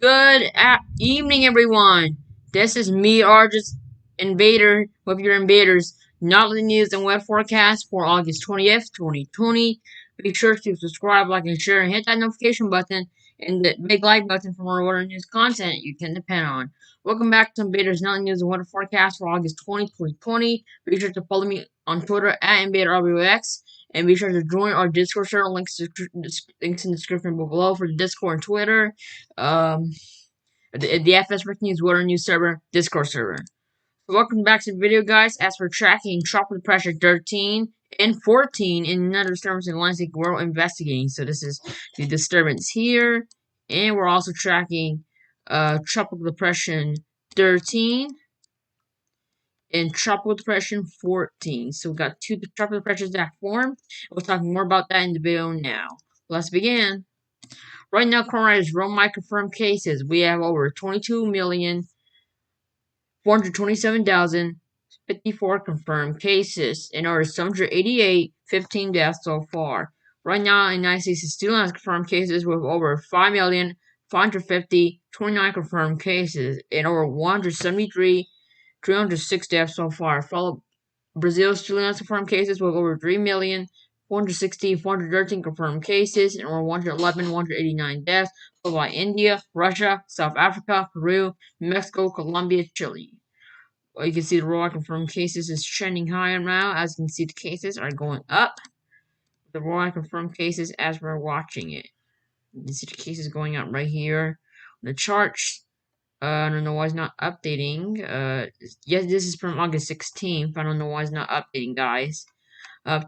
Good evening, everyone. This is me, Argus Invader, with your invaders, nightly news and web forecast for August 20th, 2020. Be sure to subscribe, like, and share, and hit that notification button and the big like button for more water news content you can depend on. Welcome back to Invaders Nightly News and Weather Forecast for August 20th, 2020. Be sure to follow me on Twitter at InvaderRWX. And be sure to join our Discord server. Links in the description below for the Discord and Twitter. Um, the FS Rick News Water News server, Discord server. So welcome back to the video, guys. As for tracking tropical pressure 13 and 14 in another disturbance in the Atlantic, we're investigating. So this is the disturbance here, and we're also tracking tropical depression 13 and tropical depression 14. So we got two tropical depressions that formed. We'll talk more about that in the video now. Let's begin. Right now, coronavirus worldwide confirmed cases. We have over 22,427,054 confirmed cases, and over 788, 15 deaths so far. Right now, the United States still has confirmed cases with over 5,550,029 confirmed cases, and over 173, 306 deaths so far. Brazil still has confirmed cases with over 3,460,413 confirmed cases and over 111,189 deaths, followed by India, Russia, South Africa, Peru, Mexico, Colombia, Chile. Well, you can see the worldwide confirmed cases is trending higher now. As you can see, the cases are going up. The worldwide confirmed cases as we're watching it. You can see the cases going up right here. The charts. I don't know why it's not updating. Yes, this is from August 16th. I don't know why it's not updating, guys.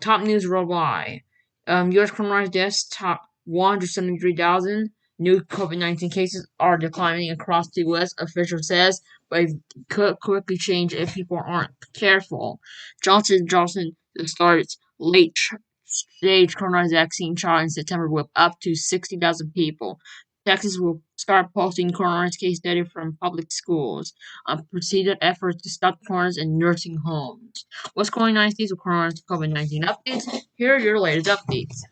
Top news worldwide. U.S. coronavirus deaths top 173,000. New COVID-19 cases are declining across the U.S., official says, but it could quickly change if people aren't careful. Johnson & Johnson starts late-stage coronavirus vaccine trial in September with up to 60,000 people. Texas will start posting coronavirus case data from public schools. Proceeded efforts to stop coronavirus in nursing homes. What's going on with coronavirus COVID-19 updates? Here are your latest updates.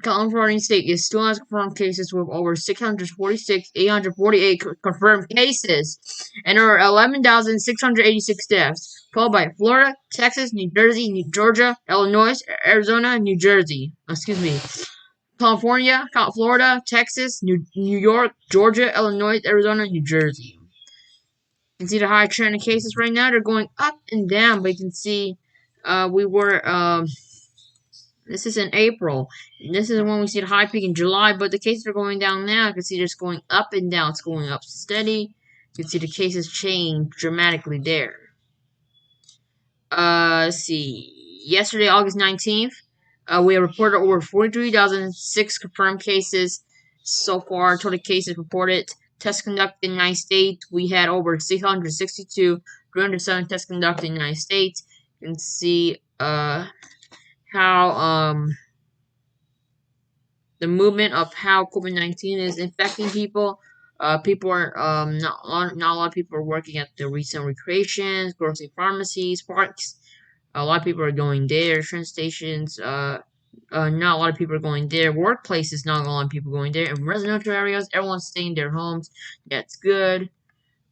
California State is still has confirmed cases with over 646,848 confirmed cases and over 11,686 deaths, followed by Florida, Texas, New Jersey, New Georgia, Illinois, Arizona, New Jersey. California, Florida, Texas, New York, Georgia, Illinois, Arizona, New Jersey. You can see the high trend of cases right now. They're going up and down, but you can see this is in April. This is when we see the high peak in July, but the cases are going down now. You can see it's going up and down. It's going up steady. You can see the cases change dramatically there. Let's see. Yesterday, August 19th, we have reported over 43,006 confirmed cases so far. Total cases reported. Tests conducted in the United States. We had over 662, 307 tests conducted in the United States. You can see how the movement of how COVID-19 is infecting people. People are not a lot of people are working at the retail recreations, grocery pharmacies, parks. A lot of people are going there, train stations. Not a lot of people are going there. Workplaces, not a lot of people going there. In residential areas, everyone's staying in their homes. That's good.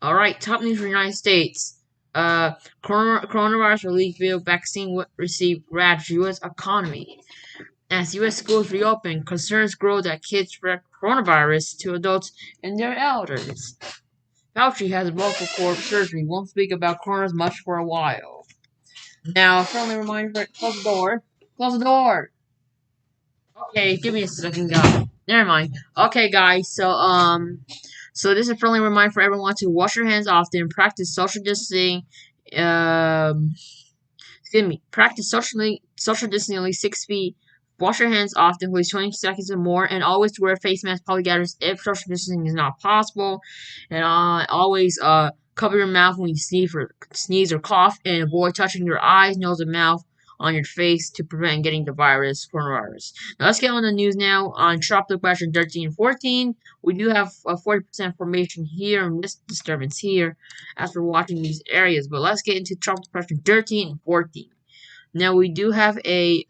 All right, top news for the United States. Coronavirus relief bill vaccine received grabs U.S. economy. As U.S. schools reopen, concerns grow that kids spread coronavirus to adults and their elders. Fauci has vocal cord surgery. Won't speak about coronavirus much for a while. Now, a friendly reminder: close the door. Close the door. Okay, give me a second, guys. Never mind. Okay, guys. So this is a friendly reminder for everyone to wash your hands often, practice social distancing. Practice social distancing at least 6 feet. Wash your hands often, at least 20 seconds or more, and always wear a face mask, public gatherings if social distancing is not possible. And always cover your mouth when you sneeze or cough, and avoid touching your eyes, nose, and mouth on your face to prevent getting the coronavirus. Now let's get on the news now on tropical pressure 13 and 14. We do have a 40% formation here and this disturbance here as we're watching these areas, but let's get into tropical pressure 13 and 14. Now we do have a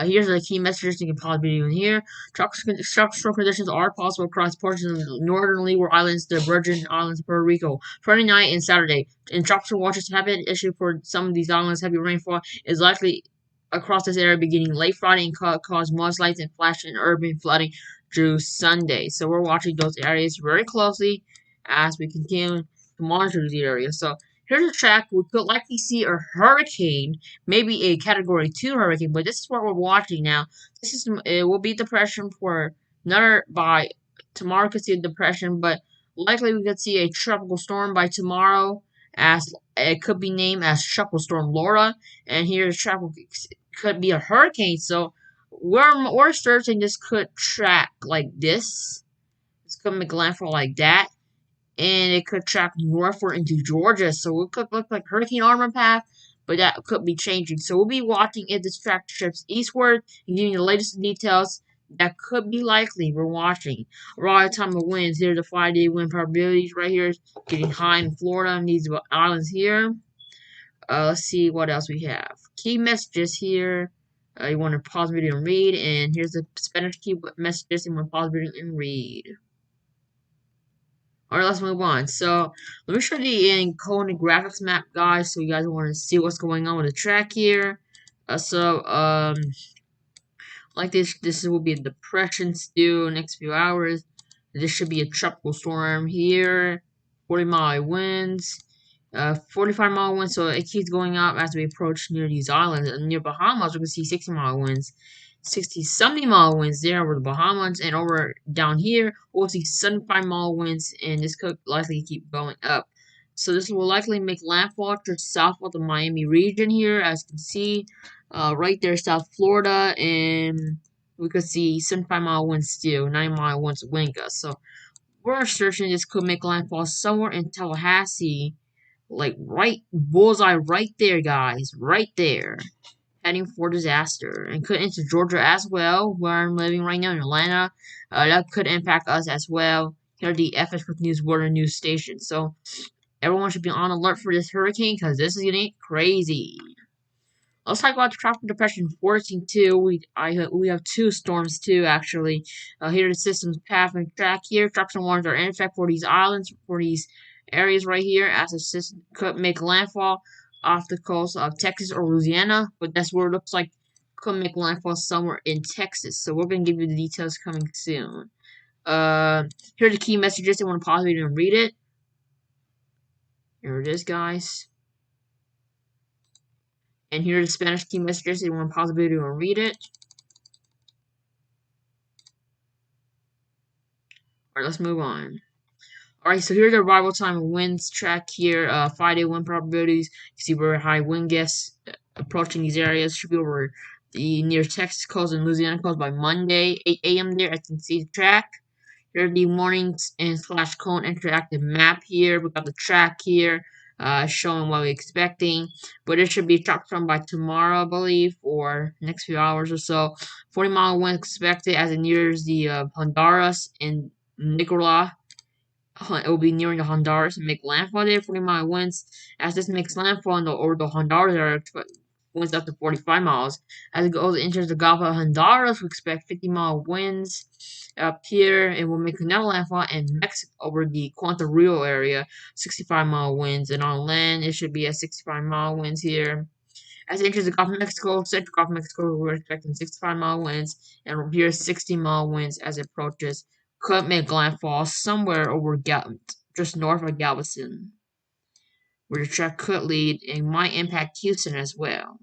Here's the key messages you can probably be doing here. Tropical conditions are possible across portions of the northern Leeward Islands, the Virgin Islands, Puerto Rico, Friday night and Saturday. And tropical watches have been issued for some of these islands. Heavy rainfall is likely across this area beginning late Friday and cause mudslides and flash and urban flooding through Sunday. So we're watching those areas very closely as we continue to monitor the area. So here's a track we could likely see a hurricane, maybe a Category 2 hurricane, but this is what we're watching now. This is it will be depression for another by tomorrow. Could see a depression, but likely we could see a tropical storm by tomorrow. As it could be named as Tropical Storm Laura, and here's tropical could be a hurricane. So we're searching this could track like this. This could make landfall like that, and it could track northward into Georgia. So it could look like hurricane armor path, but that could be changing. So we'll be watching if this track shifts eastward and giving you the latest details. That could be likely. We're watching. Raw time of winds. Here's the 5-day wind probabilities right here. Getting high in Florida and these islands here. Let's see what else we have. Key messages here. You want to pause the video and read. And here's the Spanish key messages. You want to pause the video and read. Alright, let's move on. So, let me show you the encoded graphics map, guys, so you guys want to see what's going on with the track here. Like this will be a depression still next few hours. This should be a tropical storm here. 40-mile winds. 45-mile winds, so it keeps going up as we approach near these islands. And near Bahamas, we can see 60-mile winds. 70-mile winds there over the Bahamas, and over down here we'll see 75-mile winds, and this could likely keep going up. So this will likely make landfall just south of the Miami region here, as you can see, right there, South Florida, and we could see 75-mile winds still, 90-mile winds wind gusts. So we're searching this could make landfall somewhere in Tallahassee, like right bullseye right there, guys, right there. Heading for disaster, and could enter Georgia as well, where I'm living right now in Atlanta. That could impact us as well. Here are the FS News Water News Station. So everyone should be on alert for this hurricane because this is getting crazy. Let's talk about the tropical depression 14 too. We have two storms too actually. Here are the system's path and track here. Tropical warnings are in effect for these islands, for these areas right here, as the system could make landfall off the coast of Texas or Louisiana, but that's where it looks like could make landfall somewhere in Texas. So we're gonna give you the details coming soon. Here are the key messages. I want to pause the video and read it. Here it is, guys. And here are the Spanish key messages. You want to pause the video and read it. Alright, let's move on. Alright, so here's the arrival time and winds track here. 5-day wind probabilities. You see very high wind gusts approaching these areas. Should be over the near Texas coast and Louisiana coast by Monday, 8 a.m. there. I can see the track. Here are the mornings and / cone interactive map here. We got the track here. Showing what we're expecting, but it should be dropped from by tomorrow, I believe, or next few hours or so. 40-mile wind expected as it nears the Honduras and Nicaragua. It will be nearing the Honduras and make landfall there. 40-mile winds as this makes landfall in the Honduras area. Winds up to 45 miles. As it goes enters the Gulf of Honduras, we expect 50-mile winds up here, and will make another landfall in Mexico over the Cuanto Rio area, 65-mile winds, and on land it should be at 65-mile winds here. As it enters the Gulf of Mexico, central Gulf of Mexico, we're expecting 65-mile winds, and from here 60-mile winds as it approaches. Could make landfall somewhere over just north of Galveston, where the track could lead and might impact Houston as well.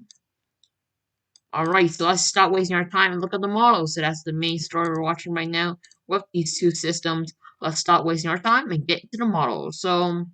Alright, so let's stop wasting our time and look at the models. So that's the main story we're watching right now with these two systems. Let's stop wasting our time and get to the models. So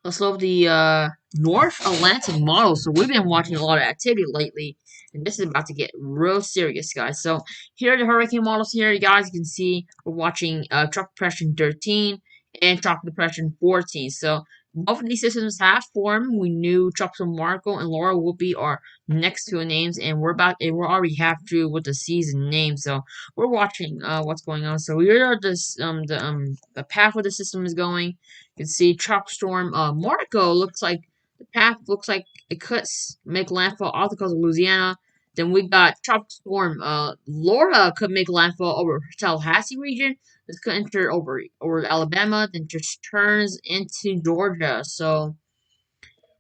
let's look at the North Atlantic model. So we've been watching a lot of activity lately, and this is about to get real serious, guys. So here are the hurricane models here, you guys. You can see we're watching Tropical Depression 13 and Tropical Depression 14. So both of these systems have formed. We knew Tropical Marco and Laura Whoopi are next to names, and we're already half through with the season name. So we're watching what's going on. So here are the path where the system is going. You can see Tropical Storm Marco looks like the path looks like it could make landfall off the coast of Louisiana. Then we got Tropical Storm. Laura could make landfall over Tallahassee region. This could enter over Alabama, then just turns into Georgia. So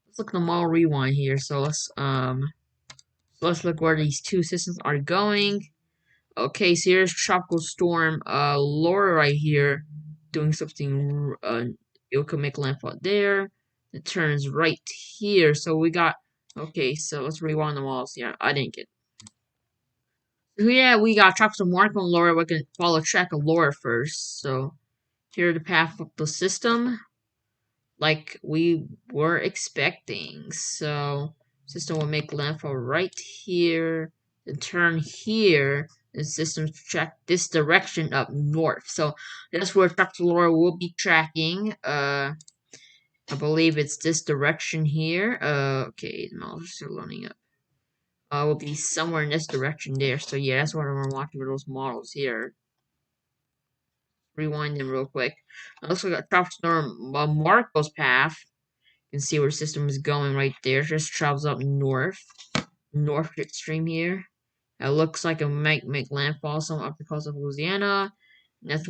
let's look at the model rewind here. So let's look where these two systems are going. Okay, so here's Tropical Storm Laura right here doing something it could make landfall there. It turns right here. So we got okay, so let's rewind the walls. Yeah, I didn't get so yeah, we got Tropical Marco and Laura. We can follow track of Laura first. So here the path of the system, like we were expecting. So system will make landfall right here, and turn here. The system track this direction up north. So that's where Tropical Laura will be tracking. I believe it's this direction here. Okay, the models are still loading up. Will be somewhere in this direction there. So yeah, that's what I'm watching with those models here. Rewind them real quick. It looks like a Tropical Storm Marco's path. You can see where the system is going right there. It just travels up north extreme here. It looks like it might make landfall somewhere up the coast of Louisiana. And that's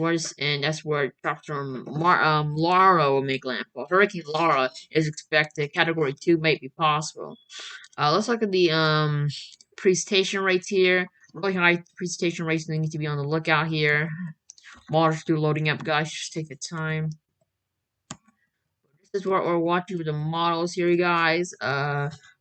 where Tropical Storm Laura will make landfall. Hurricane Laura is expected. Category 2 might be possible. Let's look at the precipitation rates here. Really high precipitation rates. They need to be on the lookout here. Models still loading up, guys. Just take your time. This is what we're watching with the models here, guys.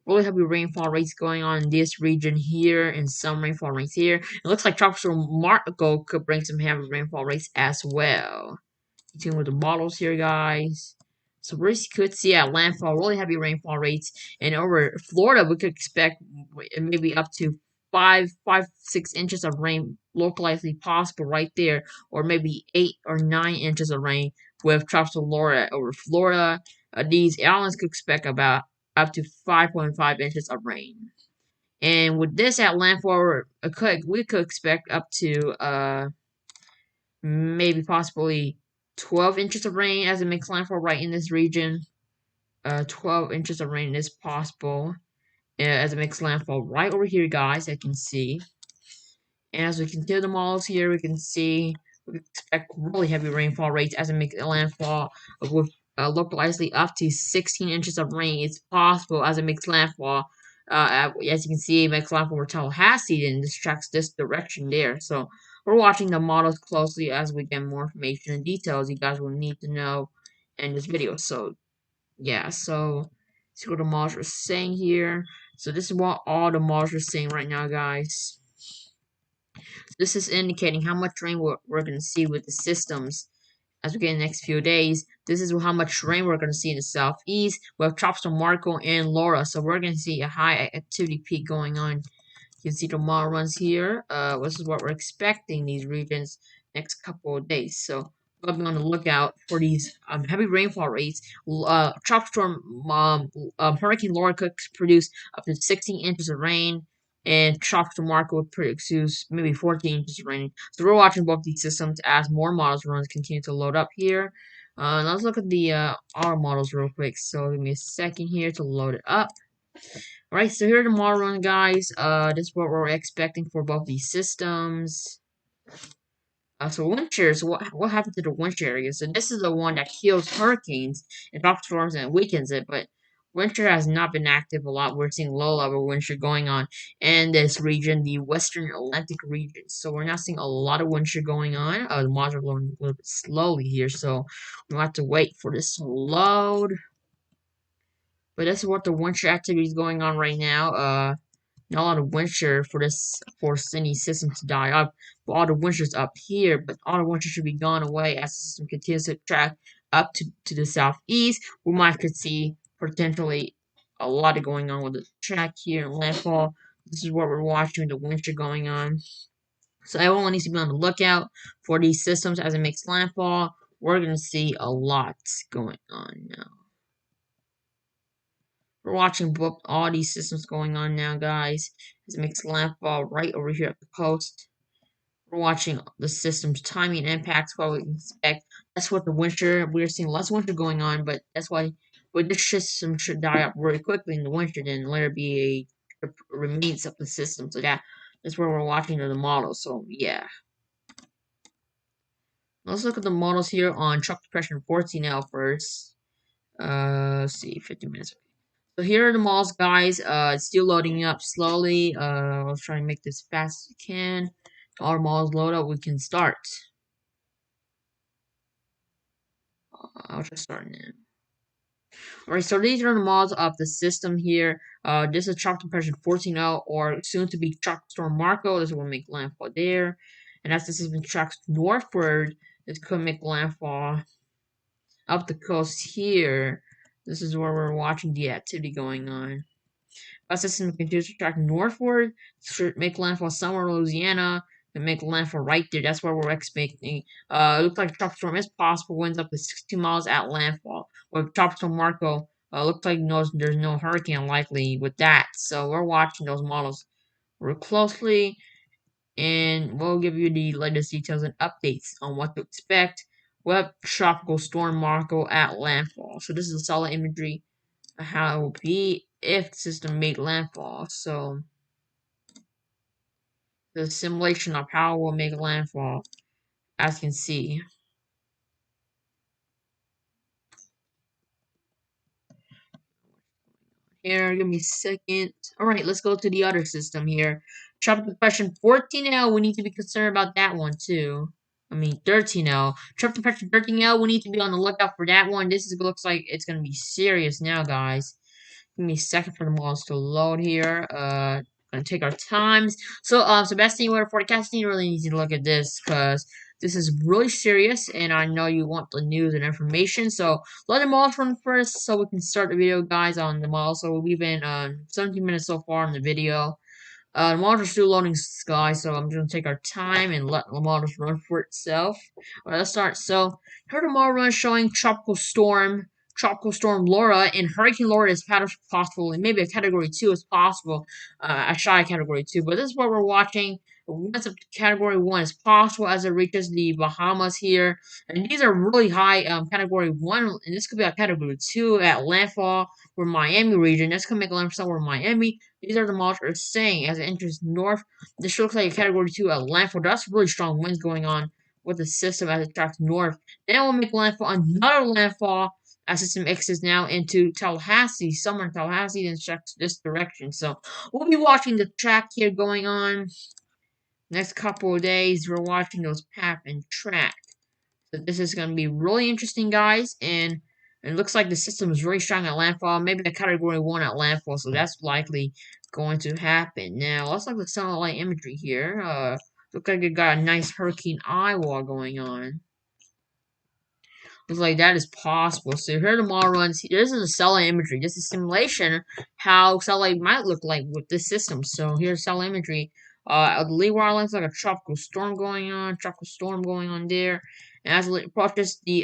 Really heavy rainfall rates going on in this region here, and some rainfall rates here. It looks like Tropical Storm Marco could bring some heavy rainfall rates as well. Continuing with the models here, guys. So we could see at landfall really heavy rainfall rates, and over Florida we could expect maybe up to 6 inches of rain locally possible right there, or maybe 8 or 9 inches of rain with Tropical Laura over Florida. These islands could expect about up to 5.5 inches of rain. And with this at landfall, we could expect up to maybe possibly 12 inches of rain as it makes landfall right in this region. 12 inches of rain is possible as it makes landfall right over here, guys. I can see. And as we continue the models here, we can see we expect really heavy rainfall rates as it makes landfall with localizedly up to 16 inches of rain. It's possible as it makes landfall. As you can see, it makes landfall over Tallahassee, and this tracks this direction there. So we're watching the models closely as we get more information and details you guys will need to know in this video. So yeah, so see what the models are saying here. So this is what all the models are saying right now, guys. This is indicating how much rain we're going to see with the systems as we get in the next few days. This is how much rain we're going to see in the southeast with Tropical Marco and Laura. So we're going to see a high activity peak going on. You can see the model runs here. This is what we're expecting these regions next couple of days. So we'll be on the lookout for these heavy rainfall rates. Tropical Storm Hurricane Laura could produce up to 16 inches of rain, and Tropical Marco would produce maybe 14 inches of rain. So we're watching both these systems as more models runs continue to load up here. Let's look at the our models real quick. So give me a second here to load it up. Alright, so here are the model run, guys. This is what we're expecting for both these systems. So wind shear. So what happened to the wind shear area? So this is the one that kills hurricanes and tropical storms and weakens it, but wind shear has not been active a lot. We're seeing low level wind shear going on in this region, the Western Atlantic region. So we're not seeing a lot of wind shear going on. The models are loading a little bit slowly here, so we'll have to wait for this to load. But that's what the wind shear activity is going on right now. Not a lot of wind shear for any system to die up. But all the wind shear's up here, but all the wind shear should be gone away as the system continues to track up to the southeast. We might could see potentially a lot of going on with the track here and landfall. This is what we're watching, the wind shear going on. So everyone needs to be on the lookout for these systems as it makes landfall. We're going to see a lot going on now. We're watching both all these systems going on now, guys. As it makes landfall right over here at the coast. We're watching the system's timing and impacts, what we can expect. That's what the winter, we're seeing less winter going on, but that's why this system should die up very quickly in the winter, then let it be the remains of the system. So that's where we're watching the models. So yeah. Let's look at the models here on truck depression 14 now first. Let's see, 50 minutes. So here are the models, guys. It's still loading up slowly. I'll try to make this fast as we can. All the models load up, we can start. I'll just start now. Alright, so these are the models of the system here. This is Tropic Depression 14.0, or soon to be Tropic Storm Marco. This will make landfall there. And as the system tracks northward, this could make landfall up the coast here. This is where we're watching the activity going on. As the system continues to track northward, should make landfall somewhere in Louisiana, and make landfall right there. That's where we're expecting. It looks like a tropical storm is possible, winds up to 60 miles at landfall. With Tropical Storm Marco, looks like there's no hurricane likely with that. So we're watching those models real closely, and we'll give you the latest details and updates on what to expect with Tropical Storm Marco at landfall. So this is a solid imagery of how it will be if the system made landfall. So the simulation of how it will make landfall, as you can see. Here, give me a second. Alright, let's go to the other system here. Tropical Depression 14L, we need to be concerned about that one too. I mean 13L. Tropical Depression 13L, we need to be on the lookout for that one. Looks like it's gonna be serious now, guys. Give me a second for the models to load here. Gonna take our times. So, Sebastian, weather forecasting, you really need to look at this because this is really serious, and I know you want the news and information. So, let the models run first, so we can start the video, guys, on the model. So, we've been 17 minutes so far in the video. The models are still loading, guys, so I'm going to take our time and let the models run for itself. Alright, let's start. So, here the model run showing Tropical Storm Laura, and Hurricane Laura is possible, and maybe a Category 2 is possible, a shy Category 2, but this is what we're watching. Once a Category 1 is possible as it reaches the Bahamas here, and these are really high Category 1, and this could be a Category 2 at landfall for Miami region. This could make a landfall somewhere in Miami. These are the models are saying as it enters north. This looks like a Category 2 at landfall. That's really strong winds going on with the system as it tracks north. Then it will make landfall, another landfall as system X is now into Tallahassee, somewhere in Tallahassee, then checks this direction. So we'll be watching the track here going on. Next couple of days, we're watching those path and track. So this is going to be really interesting, guys, and it looks like the system is really strong at landfall. Maybe a Category 1 at landfall, so that's likely going to happen. Now, let's look at the satellite imagery here. Looks like it got a nice hurricane eye wall going on. Looks like that is possible. So here the model runs. This is a satellite imagery. This is simulation how satellite might look like with this system. So here's satellite imagery. The leeward looks like a tropical storm going on there. And as it approaches the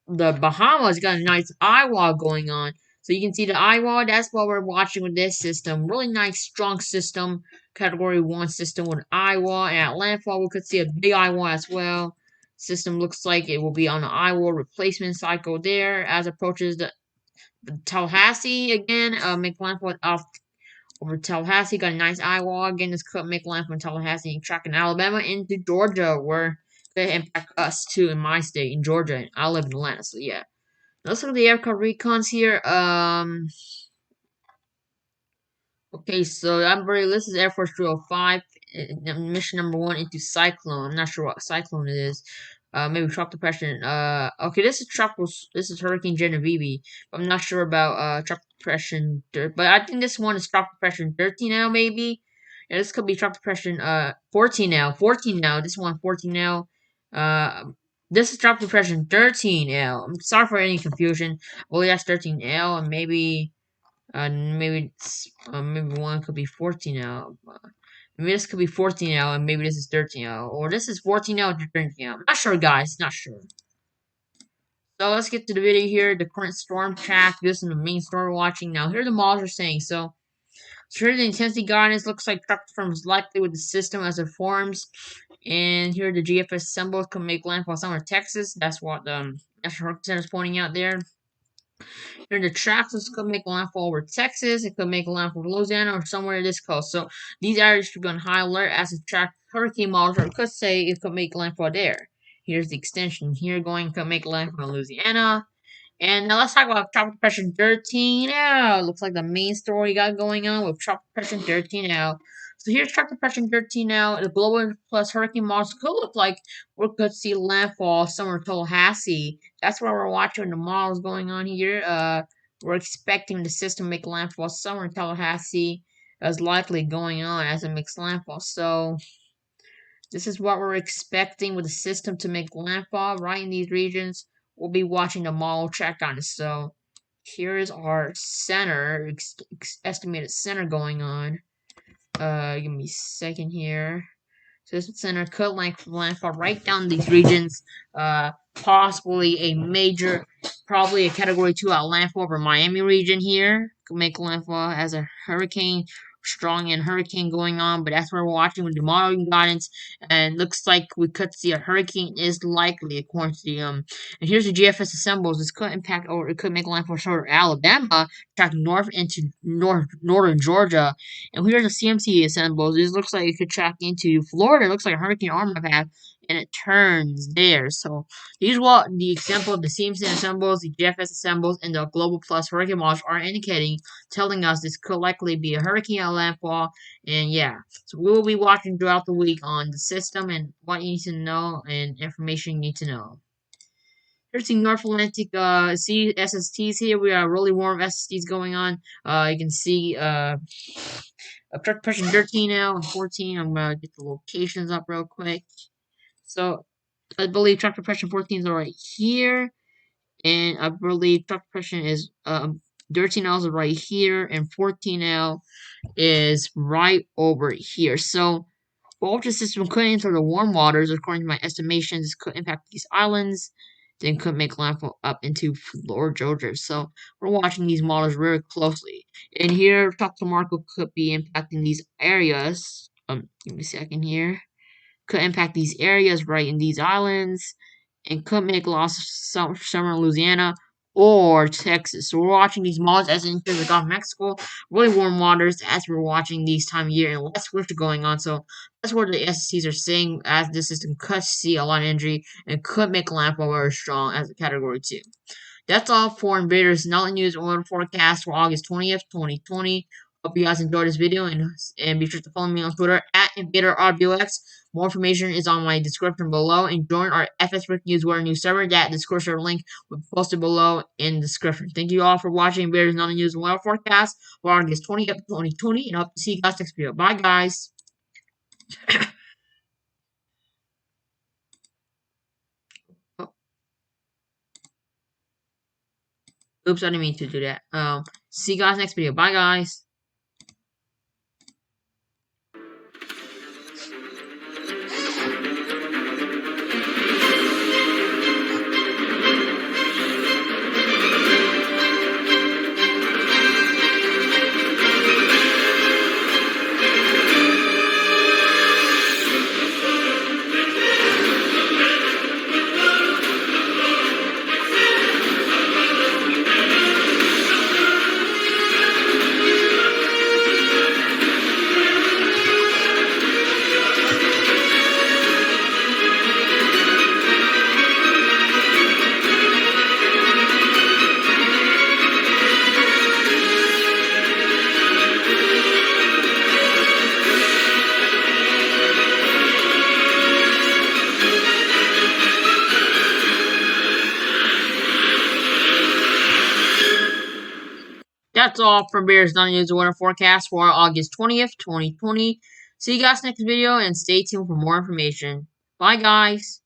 Bahamas, got a nice eye wall going on. So you can see the eye wall. That's what we're watching with this system. Really nice, strong system. Category 1 system with an eye wall. And at landfall, we could see a big eye wall as well. System looks like it will be on the eye wall replacement cycle there as approaches the Tallahassee again. Make landfall off over Tallahassee. Got a nice eye wall again. This could make landfall in Tallahassee and tracking Alabama into Georgia, where they impact us too in my state in Georgia. And I live in Atlanta, so yeah. Let's look at the aircraft recons here. Okay, so this is Air Force 305, mission number 1 into Cyclone. I'm not sure what Cyclone it is. Maybe tropical depression. Okay, this is Hurricane Genevieve. I'm not sure about tropical depression, but I think this one is tropical depression 13 now, maybe. Yeah, this could be tropical depression 14 now. 14 now. This one 14 now. This is tropical depression 13L. I'm sorry for any confusion. Well, that's 13L, and maybe maybe one could be 14 now. Maybe this could be 14 now, and maybe this is 13 now, or this is 14 now to 13 now. I'm not sure, guys. Not sure. So let's get to the video here. The current storm track. This is the main storm we're watching now. Here the models are saying. So here the intensity guidance looks like truck storm is likely with the system as it forms. And here the GFS symbols can make landfall somewhere in Texas. That's what the National Hurricane Center is pointing out there. Here the tracks, this could make landfall over Texas, it could make landfall over Louisiana or somewhere in this coast. So these areas should be on high alert as the track hurricane models or could say it could make landfall there. Here's the extension here going to make landfall in Louisiana. And now let's talk about Tropical Depression 13 now. Looks like the main story we got going on with Tropical Depression 13 now. So here's Tropical Depression 13 now. The global plus hurricane models could look like we could see landfall somewhere in Tallahassee. That's where we're watching the models going on here. We're expecting the system to make landfall somewhere in Tallahassee as likely going on as it makes landfall. So this is what we're expecting with the system to make landfall right in these regions. We'll be watching the model check on it. So here's our center, estimated center going on. Give me a second here. So this center could landfall right down these regions. Possibly a major, probably a category 2 out landfall over Miami region here. Could make landfall as a hurricane, strong and hurricane going on, but that's where we're watching with the modeling guidance. And looks like we could see a hurricane is likely according to the And here's the GFS assembles. This could impact or it could make landfall short of Alabama, track north into northern Georgia. And here's the CMC assembles. This looks like it could track into Florida. It looks like a hurricane arm path, and it turns there. So these are what the example of the CMC assembles, the GFS assembles, and the Global Plus hurricane models are indicating, telling us this could likely be a hurricane at landfall. And yeah, so we will be watching throughout the week on the system and what you need to know and information you need to know. Here's the North Atlantic sea SSTs here. We have really warm SSTs going on. You can see truck pressure 13 now and 14. I'm gonna get the locations up real quick. So I believe truck pressure 14 is right here, and I believe truck pressure is 13L is right here, and 14L is right over here. So the system could enter the warm waters, according to my estimations. This could impact these islands, then could make landfall up into Florida, Georgia. So we're watching these models very closely. And here, tropical Marco could be impacting these areas. Give me a second here. Could impact these areas right in these islands, and could make loss of summer Louisiana or Texas. So we're watching these models as it enters the Gulf of Mexico, really warm waters as we're watching these time of year and less winter going on. So that's what the SSTs are saying as this system could see a lot of injury and could make landfall very strong as a category 2. That's all for Invader's Nightly News weather forecast for August 20th, 2020. Hope you guys enjoyed this video and be sure to follow me on Twitter at InvaderRBOX. More information is on my description below, and join our FS Rick News Weather News server. That Discord link will be posted below in the description. Thank you all for watching Invader's Nightly News weather forecast for August 20th, 2020, and I hope to see you guys next video. Bye guys. Oops, I didn't mean to do that. See you guys next video. Bye guys. That's all for Bears Nightly News weather forecast for August 20th, 2020. See you guys next video and stay tuned for more information. Bye guys.